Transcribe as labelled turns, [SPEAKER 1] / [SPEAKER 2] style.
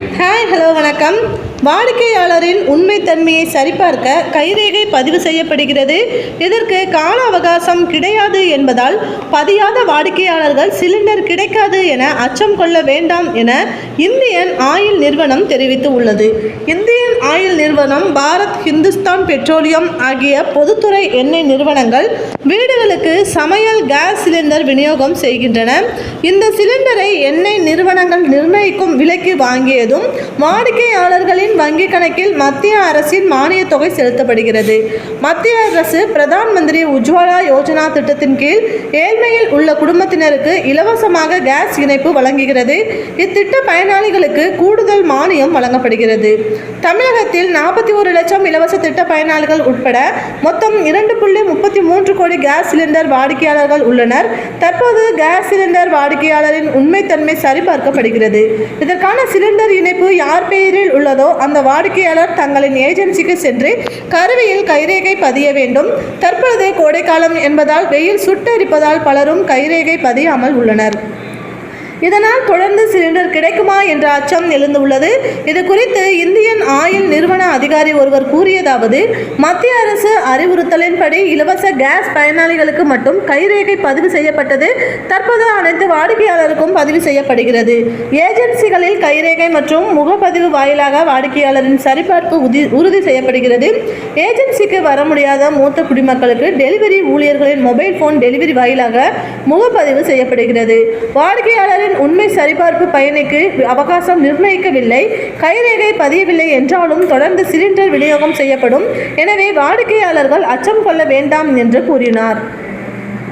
[SPEAKER 1] Hi hello வணக்கம். வாடிக்கையாளரின் உண்மைத்தன்மையை சரிபார்க்க கைரேகை பதிவு செய்யப்படுகிறது. இதற்கு கால அவகாசம் கிடையாது என்பதால் பதியாத வாடிக்கையாளர்கள் சிலிண்டர் கிடைக்காது என அச்சம் கொள்ள வேண்டாம் என இந்தியன் ஆயில் நிறுவனம் தெரிவித்து உள்ளது. இந்தியன் ஆயில் நிறுவனம், பாரத், ஹிந்துஸ்தான் பெட்ரோலியம் ஆகிய பொதுத்துறை எண்ணெய் நிறுவனங்கள் வீடுகளுக்கு சமையல் கேஸ் சிலிண்டர் விநியோகம் செய்கின்றன. இந்த சிலிண்டரை எண்ணெய் நிறுவனங்கள் நிர்ணயிக்கும் விலைக்கு வாங்கியதும் வாடிக்கையாளர்களின் வங்கிக் கணக்கில் மத்திய அரசின் மானிய தொகை செலுத்தப்படுகிறது. மத்திய அரசு பிரதான் மந்திரி உஜ்வாலா யோஜனா திட்டத்தின் கீழ் ஏழ்மையில் உள்ள குடும்பத்தினருக்கு இலவசமாக கேஸ் இணைப்பு வழங்குகிறது. இத்திட்ட பயனாளிகளுக்கு கூடுதல் மானியம் வழங்கப்படுகிறது. தமிழகத்தில் 41 லட்சம் இலவச திட்ட பயனாளிகள் உட்பட மொத்தம் 2.33 கோடி கேஸ் சிலிண்டர் வாடிக்கையாளர்கள் உள்ளனர். தற்போது கேஸ் சிலிண்டர் வாடிக்கையாளரின் உண்மைத்தன்மை சரிபார்க்கப்படுகிறது. இதற்கான சிலிண்டர் இணைப்பு யார் பெயரில் உள்ளதோ அந்த வாடிக்கையாளர் தங்களின் ஏஜென்சிக்கு சென்று கருவியில் கைரேகை பதிய வேண்டும். தற்பொழுது கோடைக்காலம் என்பதால் வெயில் சுட்டெரிப்பதால் பலரும் கைரேகை பதியாமல் உள்ளனர். இதனால் தொடர்ந்து சிலிண்டர் கிடைக்குமா என்ற அச்சம் எழுந்துள்ளது. இது குறித்து இந்தியன் ஆயில் நிறுவன அதிகாரி ஒருவர் கூறியதாவது: மத்திய அரசு அறிவுறுத்தலின்படி இலவச கேஸ் பயனாளிகளுக்கு மட்டும் கைரேகை பதிவு செய்யப்பட்டது. தற்போது அனைத்து வாடிக்கையாளருக்கும் பதிவு செய்யப்படுகிறது. ஏஜென்சிகளில் கைரேகை மற்றும் முகப்பதிவு வாயிலாக வாடிக்கையாளரின் சரிபார்ப்பு உறுதி செய்யப்படுகிறது. ஏஜென்சிக்கு வர முடியாத மூத்த குடிமக்களுக்கு டெலிவரி ஊழியர்களின் மொபைல் போன் டெலிவரி வாயிலாக முகப்பதிவு செய்யப்படுகிறது. வாடிக்கையாளரின் உண்மை சரிபார்ப்பு பயணிக்கு அவகாசம் நிர்ணயிக்கவில்லை, கைரேகை பதியவில்லை என்றாலும் தொடர்ந்து சிலிண்டர் விநியோகம் செய்யப்படும். எனவே வாடிக்கையாளர்கள் அச்சம் கொள்ள வேண்டாம் என்று கூறினார்.